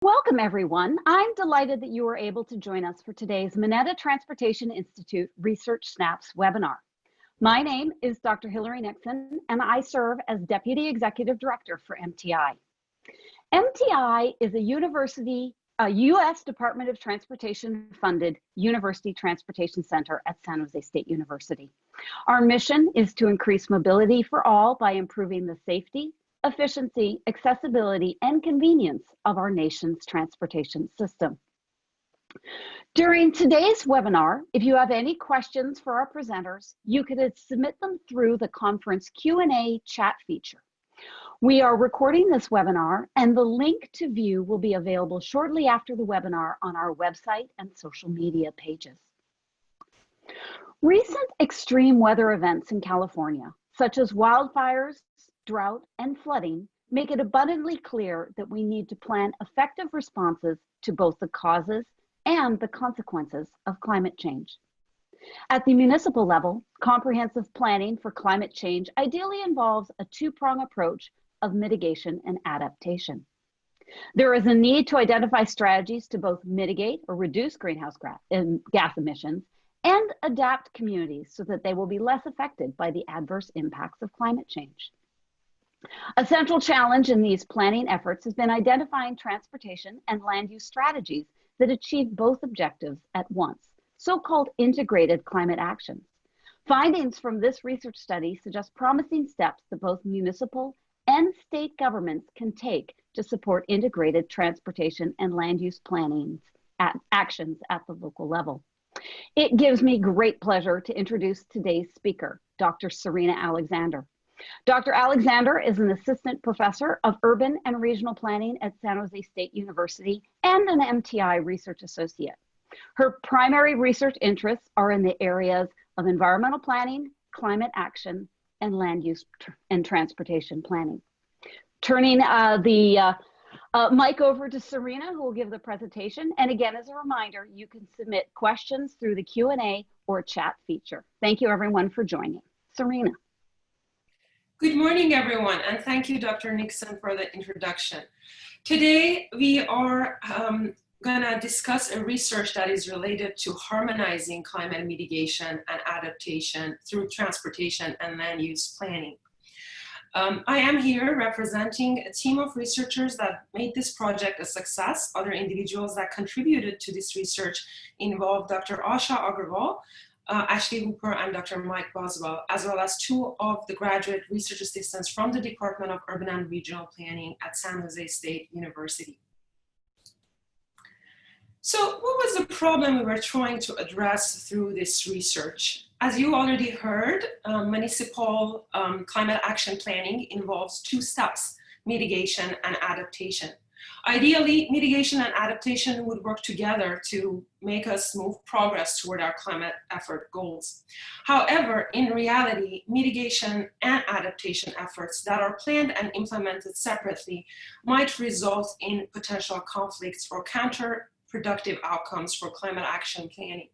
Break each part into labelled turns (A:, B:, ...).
A: Welcome, everyone. I'm delighted that you were able to join us for today's Mineta Transportation Institute Research Snaps webinar. My name is Dr. Hillary Nixon, and I serve as Deputy Executive Director for MTI. MTI is a U.S. Department of Transportation-funded University Transportation Center at San Jose State University. Our mission is to increase mobility for all by improving the safety, efficiency, accessibility, and convenience of our nation's transportation system. During today's webinar, if you have any questions for our presenters, you could submit them through the conference Q&A chat feature. We are recording this webinar, and the link to view will be available shortly after the webinar on our website and social media pages. Recent extreme weather events in California, such as wildfires, drought, and flooding, make it abundantly clear that we need to plan effective responses to both the causes and the consequences of climate change. At the municipal level, comprehensive planning for climate change ideally involves a two-pronged approach of mitigation and adaptation. There is a need to identify strategies to both mitigate or reduce greenhouse gas emissions and adapt communities so that they will be less affected by the adverse impacts of climate change. A central challenge in these planning efforts has been identifying transportation and land use strategies that achieve both objectives at once, so-called integrated climate actions. Findings from this research study suggest promising steps that both municipal and state governments can take to support integrated transportation and land use planning actions at the local level. It gives me great pleasure to introduce today's speaker, Dr. Serena Alexander. Dr. Alexander is an assistant professor of urban and regional planning at San Jose State University and an MTI Research Associate. Her primary research interests are in the areas of environmental planning, climate action, and land use and transportation planning. Turning the mic over to Serena, who will give the presentation. And again, as a reminder, you can submit questions through the Q&A or chat feature. Thank you, everyone, for joining. Serena.
B: Good morning, everyone, and thank you, Dr. Nixon, for the introduction. Today, we are going to discuss a research that is related to harmonizing climate mitigation and adaptation through transportation and land use planning. I am here representing a team of researchers that made this project a success. Other individuals that contributed to this research involve Dr. Asha Agarwal, Ashley Hooper, and Dr. Mike Boswell, as well as two of the graduate research assistants from the Department of Urban and Regional Planning at San Jose State University. So what was the problem we were trying to address through this research? As you already heard, municipal climate action planning involves two steps: mitigation and adaptation. Ideally, mitigation and adaptation would work together to make us move progress toward our climate effort goals. However, in reality, mitigation and adaptation efforts that are planned and implemented separately might result in potential conflicts or counterproductive outcomes for climate action planning.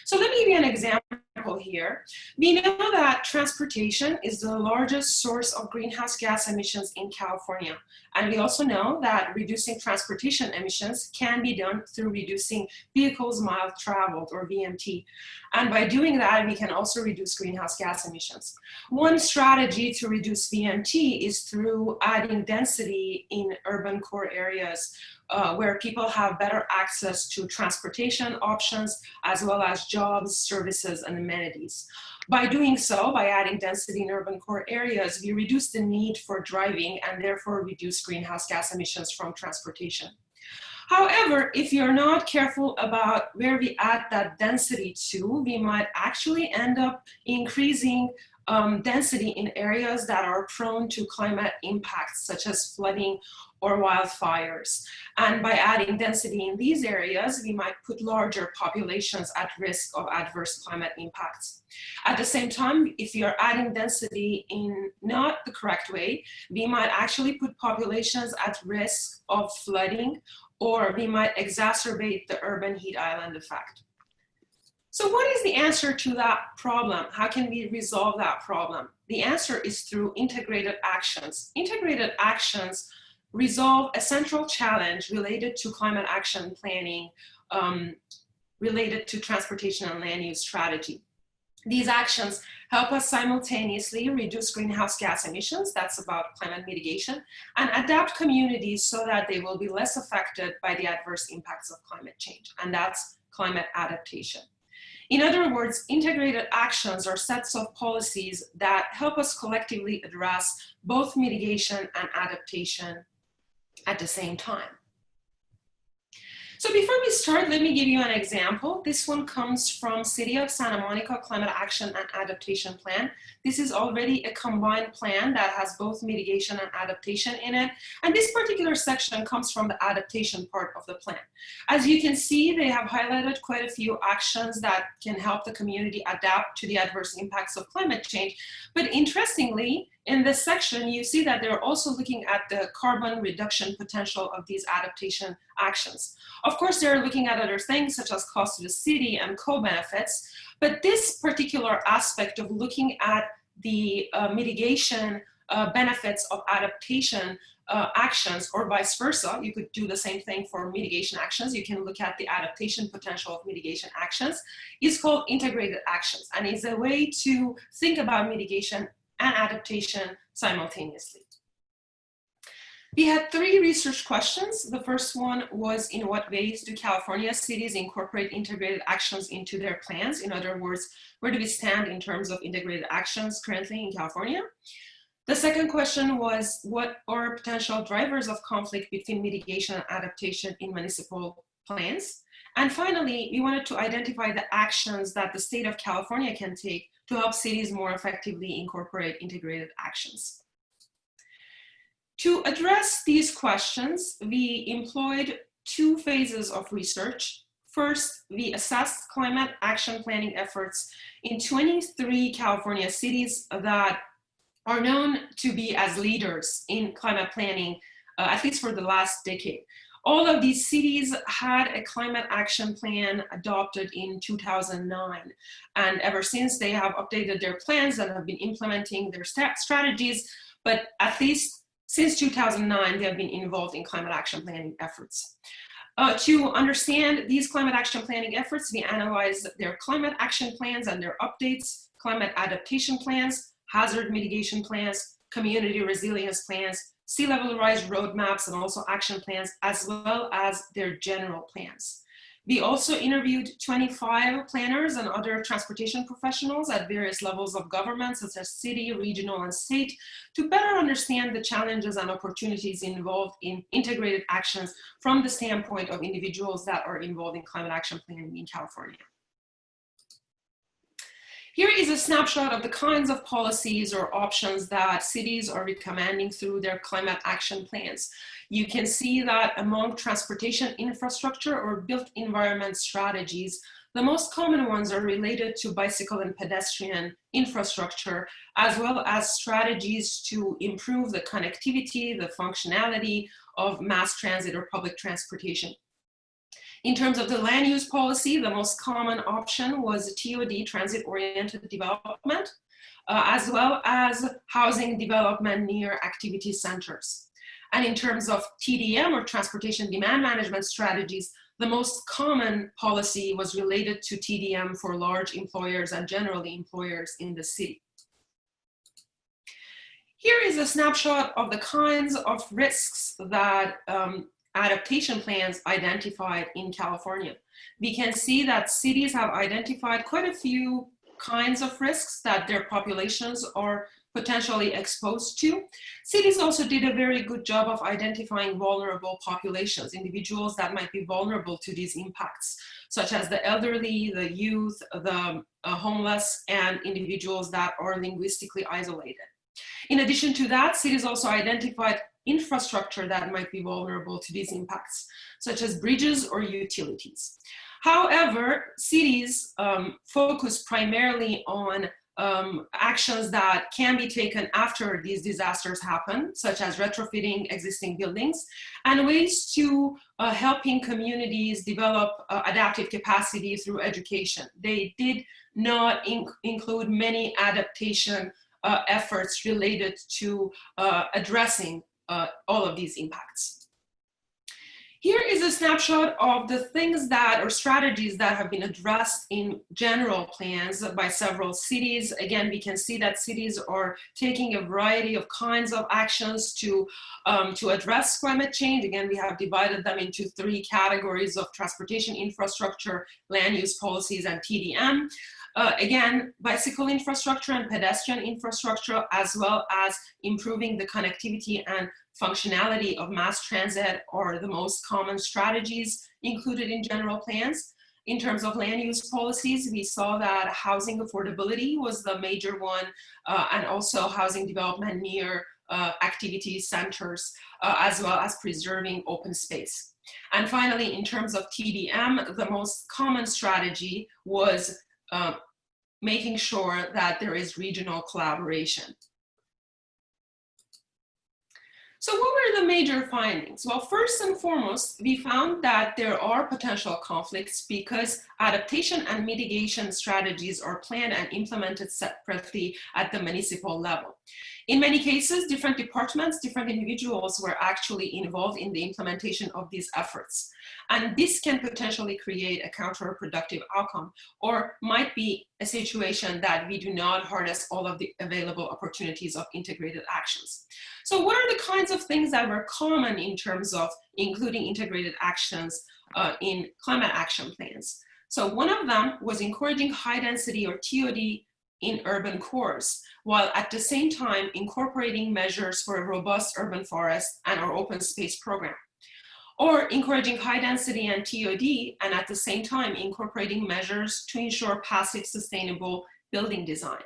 B: So let me give you an example here. We know that transportation is the largest source of greenhouse gas emissions in California. And we also know that reducing transportation emissions can be done through reducing vehicles miles traveled, or VMT. And by doing that, we can also reduce greenhouse gas emissions. One strategy to reduce VMT is through adding density in urban core areas where people have better access to transportation options, as well as jobs, services, and amenities. By doing so, by adding density in urban core areas, we reduce the need for driving and therefore reduce greenhouse gas emissions from transportation. However, if you're not careful about where we add that density to, we might actually end up increasing density in areas that are prone to climate impacts, such as flooding or wildfires. And by adding density in these areas, we might put larger populations at risk of adverse climate impacts. At the same time, if you're adding density in not the correct way, we might actually put populations at risk of flooding, or we might exacerbate the urban heat island effect. So what is the answer to that problem? How can we resolve that problem? The answer is through integrated actions. Integrated actions resolve a central challenge related to climate action planning, related to transportation and land use strategy. These actions help us simultaneously reduce greenhouse gas emissions, that's about climate mitigation, and adapt communities so that they will be less affected by the adverse impacts of climate change, and that's climate adaptation. In other words, integrated actions are sets of policies that help us collectively address both mitigation and adaptation at the same time. So before we start, let me give you an example. This one comes from City of Santa Monica Climate Action and Adaptation Plan. This is already a combined plan that has both mitigation and adaptation in it. And this particular section comes from the adaptation part of the plan. As you can see, they have highlighted quite a few actions that can help the community adapt to the adverse impacts of climate change. But interestingly, in this section, you see that they're also looking at the carbon reduction potential of these adaptation actions. Of course, they're looking at other things such as cost to the city and co-benefits, but this particular aspect of looking at the mitigation benefits of adaptation actions, or vice versa, you could do the same thing for mitigation actions. You can look at the adaptation potential of mitigation actions, is called integrated actions, and is a way to think about mitigation and adaptation simultaneously. We had 3 research questions. The first one was, in what ways do California cities incorporate integrated actions into their plans? In other words, where do we stand in terms of integrated actions currently in California? The second question was, what are potential drivers of conflict between mitigation and adaptation in municipal plans? And finally, we wanted to identify the actions that the state of California can take to help cities more effectively incorporate integrated actions. To address these questions, we employed 2 phases of research. First, we assessed climate action planning efforts in 23 California cities that are known to be as leaders in climate planning, at least for the last decade. All of these cities had a climate action plan adopted in 2009. And ever since, they have updated their plans and have been implementing their strategies. But at least since 2009, they have been involved in climate action planning efforts. To understand these climate action planning efforts, we analyzed their climate action plans and their updates, climate adaptation plans, hazard mitigation plans, community resilience plans, sea level rise roadmaps, and also action plans, as well as their general plans. We also interviewed 25 planners and other transportation professionals at various levels of government, such as city, regional, and state, to better understand the challenges and opportunities involved in integrated actions from the standpoint of individuals that are involved in climate action planning in California. Here is a snapshot of the kinds of policies or options that cities are recommending through their climate action plans. You can see that among transportation infrastructure or built environment strategies, the most common ones are related to bicycle and pedestrian infrastructure, as well as strategies to improve the connectivity, the functionality of mass transit or public transportation. In terms of the land use policy, the most common option was TOD, transit-oriented development, as well as housing development near activity centers. And in terms of TDM, or transportation demand management strategies, the most common policy was related to TDM for large employers and generally employers in the city. Here is a snapshot of the kinds of risks that adaptation plans identified in California. We can see that cities have identified quite a few kinds of risks that their populations are potentially exposed to. Cities also did a very good job of identifying vulnerable populations, individuals that might be vulnerable to these impacts, such as the elderly, the youth, the homeless, and individuals that are linguistically isolated. In addition to that, cities also identified infrastructure that might be vulnerable to these impacts, such as bridges or utilities. However, cities focus primarily on actions that can be taken after these disasters happen, such as retrofitting existing buildings, and ways to helping communities develop adaptive capacity through education. They did not include many adaptation efforts related to addressing all of these impacts. Here is a snapshot of the things that, or strategies that have been addressed in general plans by several cities. Again, we can see that cities are taking a variety of kinds of actions to address climate change. Again, we have divided them into three categories of transportation infrastructure, land use policies, and TDM. Again, bicycle infrastructure and pedestrian infrastructure, as well as improving the connectivity and functionality of mass transit, are the most common strategies included in general plans. In terms of land use policies, we saw that housing affordability was the major one, and also housing development near activity centers, as well as preserving open space. And finally, in terms of TDM, the most common strategy was making sure that there is regional collaboration. So what were the major findings? Well, first and foremost, we found that there are potential conflicts because adaptation and mitigation strategies are planned and implemented separately at the municipal level. In many cases, different departments, different individuals were actually involved in the implementation of these efforts. And this can potentially create a counterproductive outcome, or might be a situation that we do not harness all of the available opportunities of integrated actions. So what are the kinds of things that were common in terms of including integrated actions in climate action plans? So one of them was encouraging high density, or TOD, in urban cores, while at the same time incorporating measures for a robust urban forest and our open space program. Or encouraging high density and TOD, and at the same time incorporating measures to ensure passive sustainable building design.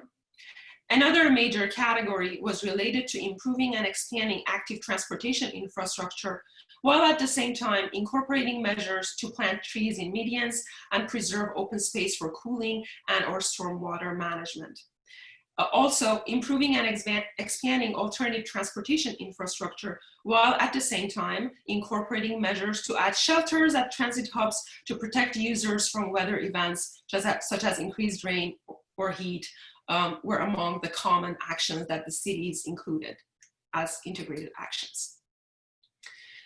B: Another major category was related to improving and expanding active transportation infrastructure, while at the same time incorporating measures to plant trees in medians and preserve open space for cooling and or stormwater management. Also, improving and expanding alternative transportation infrastructure, while at the same time incorporating measures to add shelters at transit hubs to protect users from weather events such as increased rain or heat, were among the common actions that the cities included as integrated actions.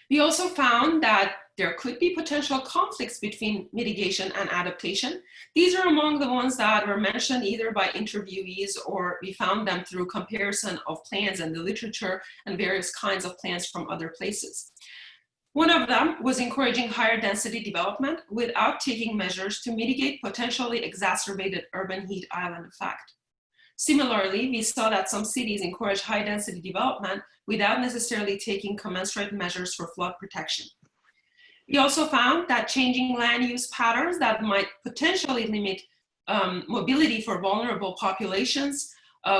B: We also found that there could be potential conflicts between mitigation and adaptation. These are among the ones that were mentioned either by interviewees, or we found them through comparison of plans and the literature and various kinds of plans from other places. One of them was encouraging higher density development without taking measures to mitigate potentially exacerbated urban heat island effect. Similarly, we saw that some cities encourage high density development without necessarily taking commensurate measures for flood protection. We also found that changing land use patterns that might potentially limit mobility for vulnerable populations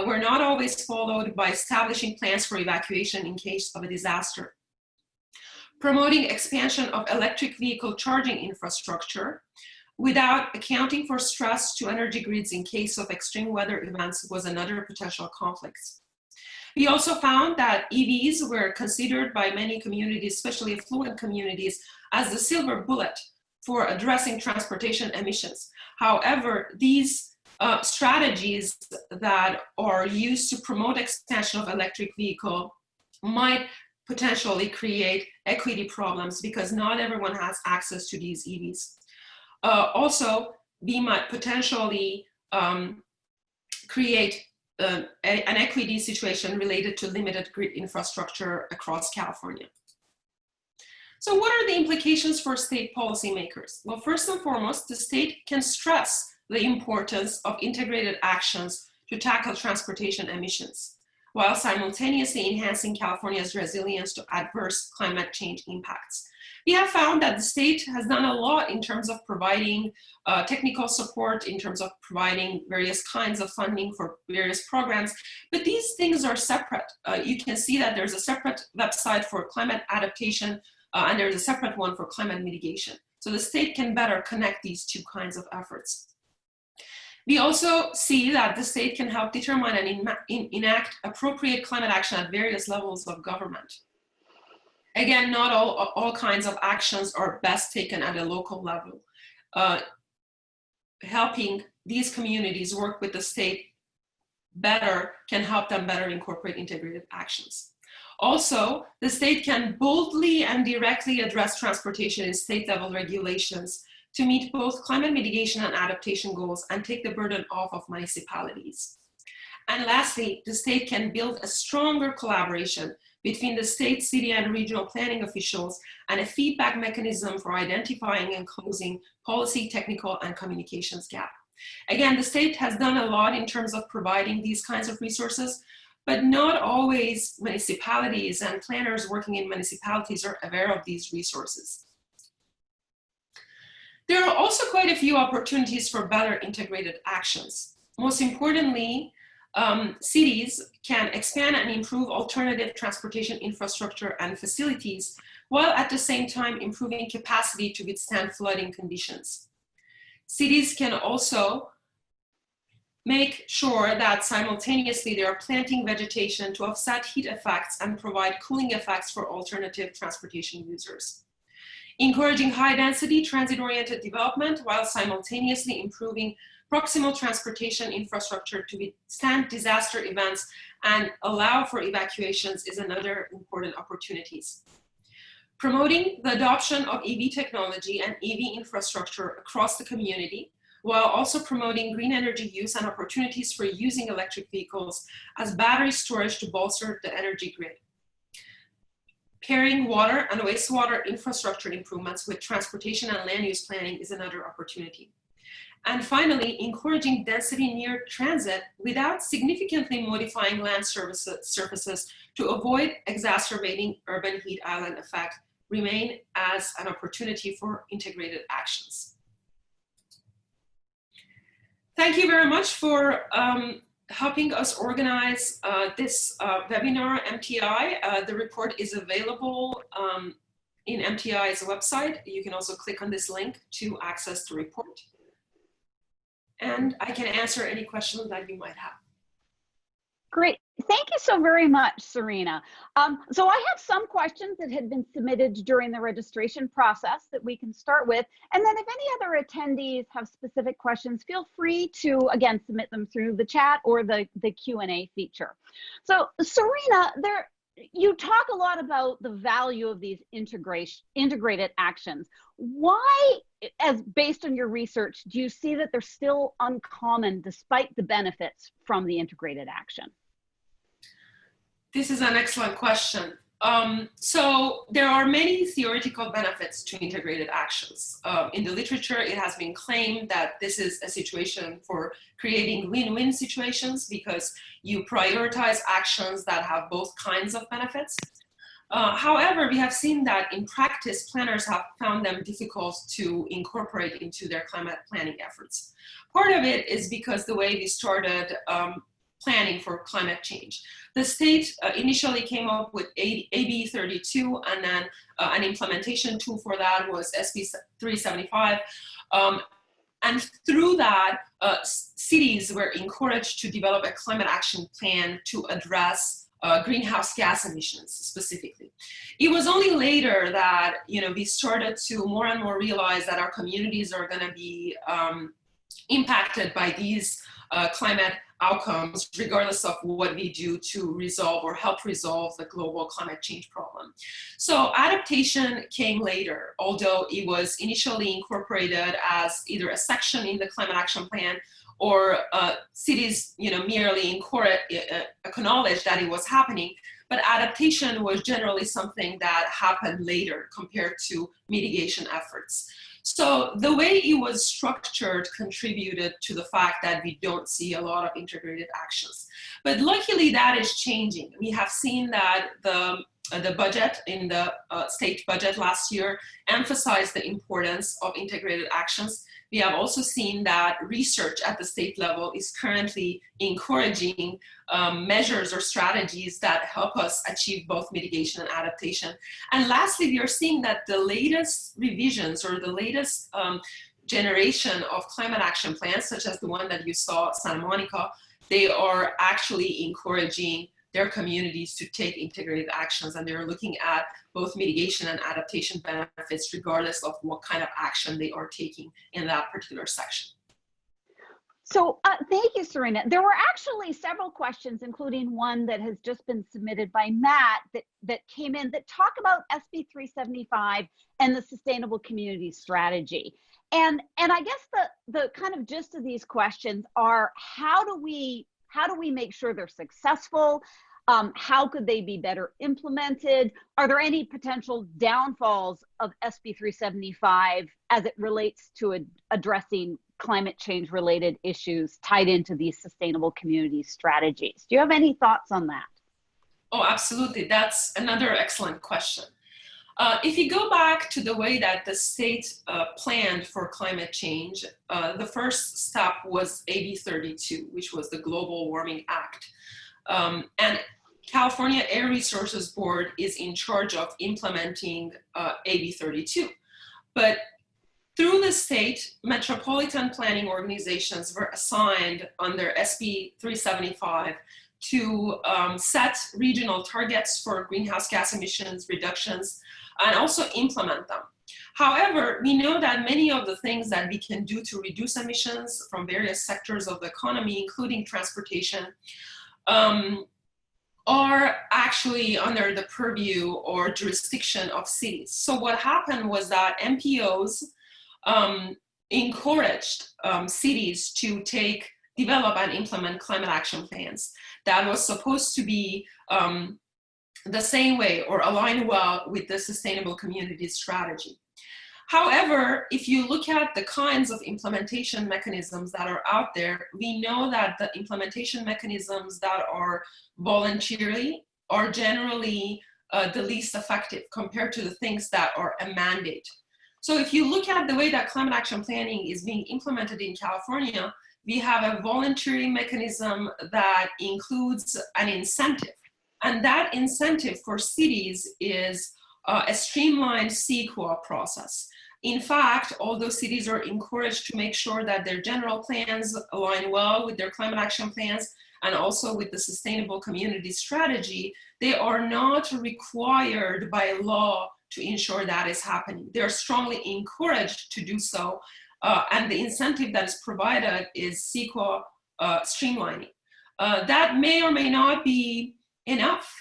B: were not always followed by establishing plans for evacuation in case of a disaster. Promoting expansion of electric vehicle charging infrastructure without accounting for stress to energy grids in case of extreme weather events was another potential conflict. We also found that EVs were considered by many communities, especially affluent communities, as the silver bullet for addressing transportation emissions. However, these strategies that are used to promote expansion of electric vehicle might potentially create equity problems because not everyone has access to these EVs. Also, we might potentially create an equity situation related to limited grid infrastructure across California. So what are the implications for state policymakers? Well, first and foremost, the state can stress the importance of integrated actions to tackle transportation emissions, while simultaneously enhancing California's resilience to adverse climate change impacts. We have found that the state has done a lot in terms of providing technical support, in terms of providing various kinds of funding for various programs, but these things are separate. You can see that there's a separate website for climate adaptation and there's a separate one for climate mitigation. So the state can better connect these two kinds of efforts. We also see that the state can help determine and enact appropriate climate action at various levels of government. Again, not all kinds of actions are best taken at a local level. Helping these communities work with the state better can help them better incorporate integrated actions. Also, the state can boldly and directly address transportation in state-level regulations to meet both climate mitigation and adaptation goals and take the burden off of municipalities. And lastly, the state can build a stronger collaboration between the state, city, and regional planning officials and a feedback mechanism for identifying and closing policy, technical, and communications gap. Again, the state has done a lot in terms of providing these kinds of resources, but not always municipalities and planners working in municipalities are aware of these resources. There are also quite a few opportunities for better integrated actions. Most importantly, cities can expand and improve alternative transportation infrastructure and facilities, while at the same time improving capacity to withstand flooding conditions. Cities can also make sure that simultaneously they are planting vegetation to offset heat effects and provide cooling effects for alternative transportation users. Encouraging high-density transit-oriented development while simultaneously improving proximal transportation infrastructure to withstand disaster events and allow for evacuations is another important opportunities. Promoting the adoption of EV technology and EV infrastructure across the community, while also promoting green energy use and opportunities for using electric vehicles as battery storage to bolster the energy grid. Pairing water and wastewater infrastructure improvements with transportation and land use planning is another opportunity. And finally, encouraging density near transit without significantly modifying land surfaces to avoid exacerbating urban heat island effect remain as an opportunity for integrated actions. Thank you very much for helping us organize this webinar, MTI. The report is available in MTI's website. You can also click on this link to access the report. And I can answer any questions that you might have.
A: Great. Thank you so very much, Serena. So I have some questions that had been submitted during the registration process that we can start with. And then if any other attendees have specific questions, feel free to, again, submit them through the chat or the Q&A feature. So Serena, you talk a lot about the value of these integrated actions. Why, as based on your research, do you see that they're still uncommon despite the benefits from the integrated action?
B: This is an excellent question. So there are many theoretical benefits to integrated actions. In the literature, it has been claimed that this is a situation for creating win-win situations because you prioritize actions that have both kinds of benefits. However, we have seen that in practice, planners have found them difficult to incorporate into their climate planning efforts. Part of it is because the way we started planning for climate change. The state initially came up with AB 32, and then an implementation tool for that was SB 375. And through that, cities were encouraged to develop a climate action plan to address greenhouse gas emissions specifically. It was only later that we started to more and more realize that our communities are going to be impacted by these climate outcomes, regardless of what we do to resolve or help resolve the global climate change problem. So adaptation came later, although it was initially incorporated as either a section in the climate action plan or cities merely acknowledged that it was happening. But adaptation was generally something that happened later compared to mitigation efforts. So the way it was structured contributed to the fact that we don't see a lot of integrated actions. But luckily that is changing. We have seen that the budget in the state budget last year emphasized the importance of integrated actions. We have also seen that research at the state level is currently encouraging measures or strategies that help us achieve both mitigation and adaptation. And lastly, we are seeing that the latest revisions or the latest generation of climate action plans, such as the one that you saw at Santa Monica, they are actually encouraging their communities to take integrated actions, and they're looking at both mitigation and adaptation benefits regardless of what kind of action they are taking in that particular section.
A: So thank you, Serena. There were actually several questions, including one that has just been submitted by Matt that came in that talk about SB 375 and the Sustainable Community Strategy. And I guess the kind of gist of these questions are how do we make sure they're successful? How could they be better implemented? Are there any potential downfalls of SB 375 as it relates to addressing climate change related issues tied into these sustainable community strategies? Do you have any thoughts on that?
B: Oh, absolutely. That's another excellent question. If you go back to the way that the state planned for climate change, the first step was AB 32, which was the Global Warming Act. And California Air Resources Board is in charge of implementing AB 32. But through the state, metropolitan planning organizations were assigned under SB 375 to set regional targets for greenhouse gas emissions reductions and also implement them. However, we know that many of the things that we can do to reduce emissions from various sectors of the economy, including transportation, are actually under the purview or jurisdiction of cities. So what happened was that MPOs encouraged cities to develop and implement climate action plans that was supposed to be the same way or align well with the sustainable community strategy. However, if you look at the kinds of implementation mechanisms that are out there, we know that the implementation mechanisms that are voluntary are generally the least effective compared to the things that are a mandate. So if you look at the way that climate action planning is being implemented in California, we have a voluntary mechanism that includes an incentive. And that incentive for cities is a streamlined CEQA process. In fact, although cities are encouraged to make sure that their general plans align well with their climate action plans and also with the sustainable community strategy, they are not required by law to ensure that is happening. They're strongly encouraged to do so. And the incentive that is provided is CEQA streamlining. That may or may not be enough.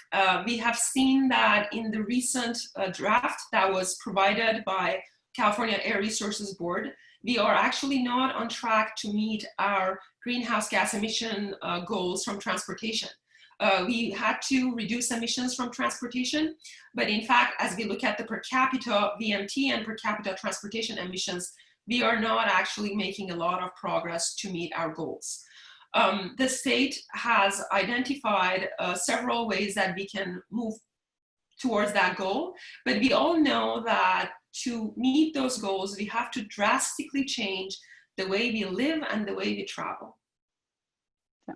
B: We have seen that in the recent draft that was provided by California Air Resources Board, we are actually not on track to meet our greenhouse gas emission goals from transportation. We had to reduce emissions from transportation, but in fact, as we look at the per capita VMT and per capita transportation emissions, we are not actually making a lot of progress to meet our goals. The state has identified several ways that we can move towards that goal, but we all know that to meet those goals, we have to drastically change the way we live and the way we travel.
A: So,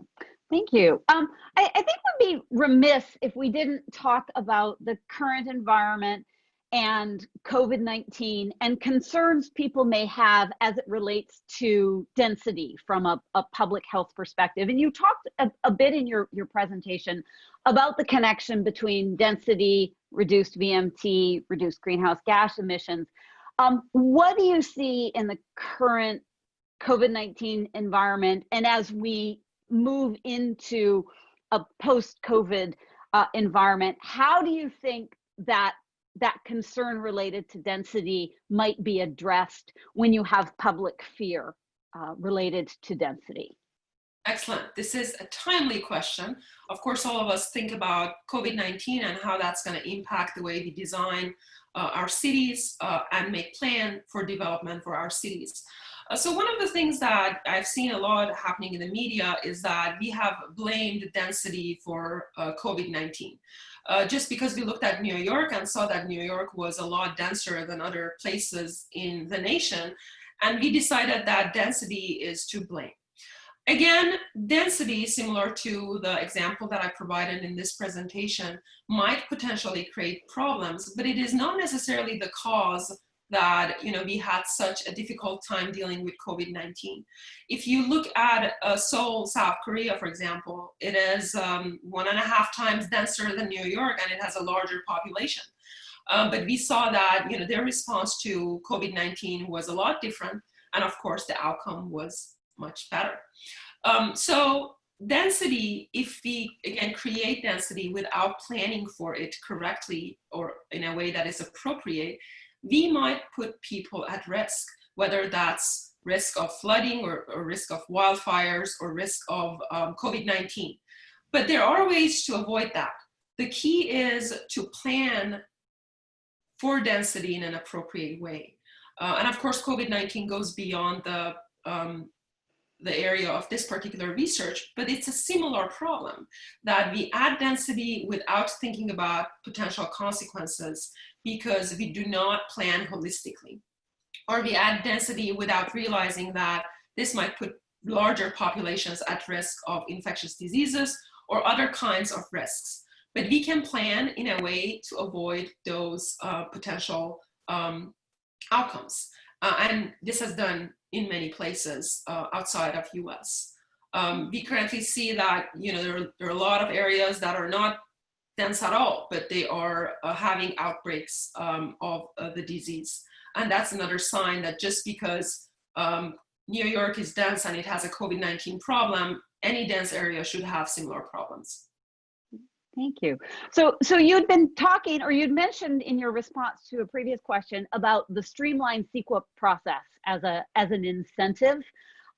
A: thank you. I think we'd be remiss if we didn't talk about the current environment and COVID-19 and concerns people may have as it relates to density from a public health perspective. And you talked a bit in your presentation about the connection between density, reduced VMT, reduced greenhouse gas emissions. What do you see in the current COVID-19 environment, and as we move into a post-COVID environment, how do you think that concern related to density might be addressed when you have public fear related to density?
B: Excellent. This is a timely question. Of course, all of us think about COVID-19 and how that's going to impact the way we design our cities and make plans for development for our cities. So one of the things that I've seen a lot happening in the media is that we have blamed density for COVID-19. Just because we looked at New York and saw that New York was a lot denser than other places in the nation, and we decided that density is to blame. Again, density, similar to the example that I provided in this presentation, might potentially create problems, but it is not necessarily the cause that we had such a difficult time dealing with COVID-19. If you look at Seoul, South Korea, for example, it is 1.5 times denser than New York, and it has a larger population. But we saw that their response to COVID-19 was a lot different, and of course the outcome was much better. So density, if we again create density without planning for it correctly or in a way that is appropriate, we might put people at risk, whether that's risk of flooding or risk of wildfires or risk of COVID-19. But there are ways to avoid that. The key is to plan for density in an appropriate way. And of course, COVID-19 goes beyond the area of this particular research, but it's a similar problem that we add density without thinking about potential consequences because we do not plan holistically. Or we add density without realizing that this might put larger populations at risk of infectious diseases or other kinds of risks. But we can plan in a way to avoid those potential outcomes. And this is done in many places outside of US. We currently see that there are a lot of areas that are not dense at all, but they are having outbreaks of the disease. And that's another sign that just because New York is dense and it has a COVID-19 problem, any dense area should have similar problems.
A: Thank you. So you'd been talking, or you'd mentioned in your response to a previous question about the streamlined CEQA process as an incentive.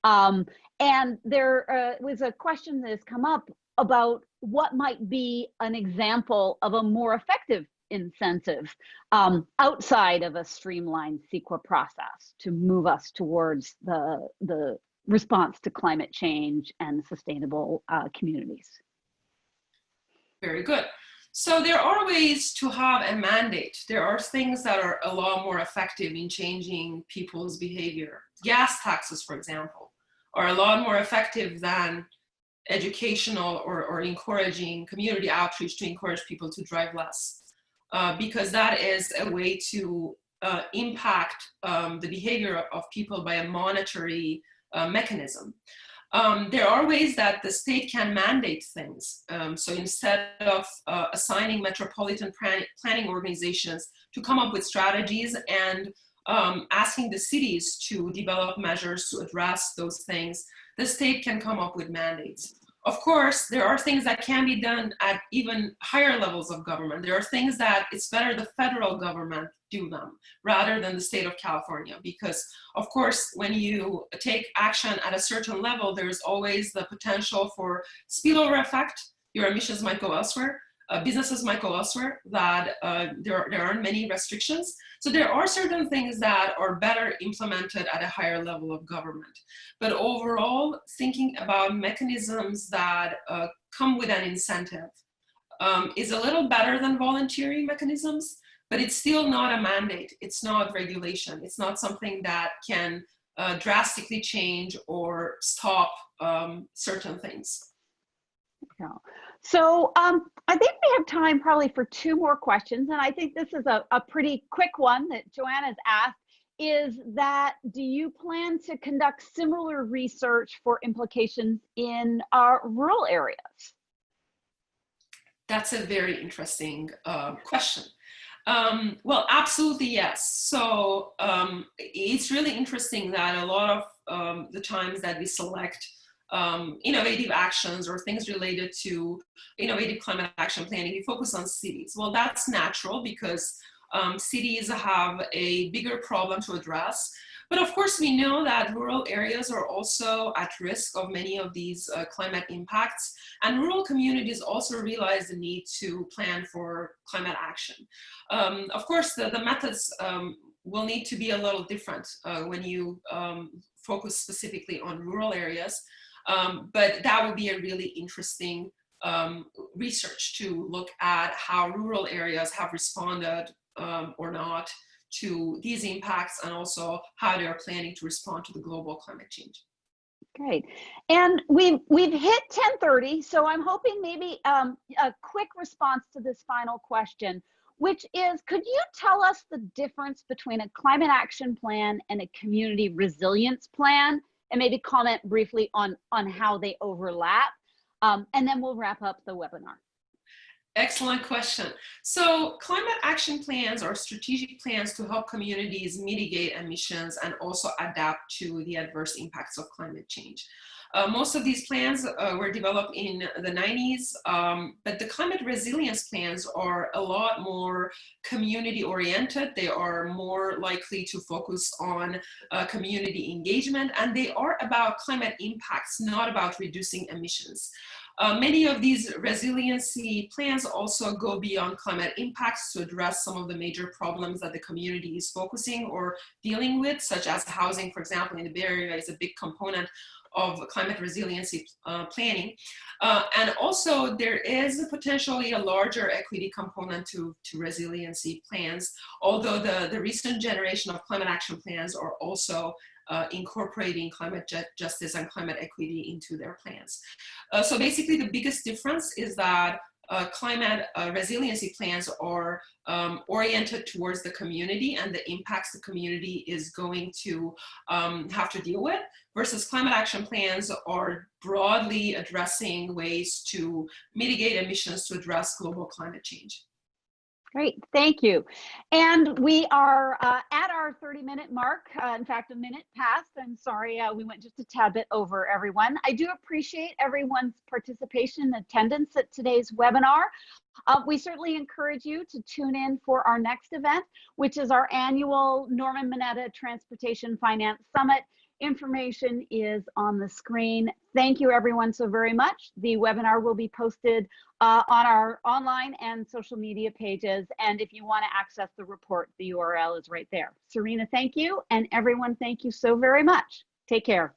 A: And there was a question that has come up about what might be an example of a more effective incentive outside of a streamlined CEQA process to move us towards the response to climate change and sustainable communities.
B: Very good. So there are ways to have a mandate. There are things that are a lot more effective in changing people's behavior. Gas taxes, for example, are a lot more effective than educational or encouraging community outreach to encourage people to drive less, because that is a way to impact the behavior of people by a monetary mechanism. There are ways that the state can mandate things. So instead of assigning metropolitan planning organizations to come up with strategies and asking the cities to develop measures to address those things, the state can come up with mandates. Of course, there are things that can be done at even higher levels of government. There are things that it's better the federal government do them rather than the state of California, because of course, when you take action at a certain level, there's always the potential for spillover effect. Your emissions might go elsewhere. Businesses might go elsewhere, that there aren't many restrictions. So there are certain things that are better implemented at a higher level of government. But overall, thinking about mechanisms that come with an incentive is a little better than voluntary mechanisms, but it's still not a mandate. It's not regulation. It's not something that can drastically change or stop certain things.
A: Yeah. So I think we have time probably for two more questions. And I think this is a pretty quick one that Joanna's asked, is that do you plan to conduct similar research for implications in our rural areas?
B: That's a very interesting question. Well, absolutely, yes. So it's really interesting that a lot of the times that we select innovative actions or things related to innovative climate action planning, we focus on cities. Well, that's natural because cities have a bigger problem to address. But of course, we know that rural areas are also at risk of many of these climate impacts. And rural communities also realize the need to plan for climate action. Of course, the methods will need to be a little different when you focus specifically on rural areas. But that would be a really interesting research to look at how rural areas have responded or not to these impacts, and also how they are planning to respond to the global climate change.
A: Great. And we've hit 10:30, so I'm hoping maybe a quick response to this final question, which is, could you tell us the difference between a climate action plan and a community resilience plan, and maybe comment briefly on how they overlap, and then we'll wrap up the webinar.
B: Excellent question. So climate action plans are strategic plans to help communities mitigate emissions and also adapt to the adverse impacts of climate change. Most of these plans were developed in the 90s, but the climate resilience plans are a lot more community oriented. They are more likely to focus on community engagement, and they are about climate impacts, not about reducing emissions. Many of these resiliency plans also go beyond climate impacts to address some of the major problems that the community is focusing or dealing with, such as housing, for example, in the Bay Area is a big component of climate resiliency planning. And also there is potentially a larger equity component to resiliency plans, although the recent generation of climate action plans are also incorporating climate justice and climate equity into their plans. So basically the biggest difference is that climate resiliency plans are oriented towards the community and the impacts the community is going to have to deal with, versus climate action plans are broadly addressing ways to mitigate emissions to address global climate change.
A: Great, thank you. And we are at our 30-minute mark. In fact, a minute passed. I'm sorry, we went just a tad bit over, everyone. I do appreciate everyone's participation and attendance at today's webinar. We certainly encourage you to tune in for our next event, which is our annual Norman Mineta Transportation Finance Summit. Information is on the screen. Thank you everyone so very much. The webinar will be posted on our online and social media pages. And if you want to access the report, the URL is right there. Serena, thank you. And everyone, thank you so very much. Take care.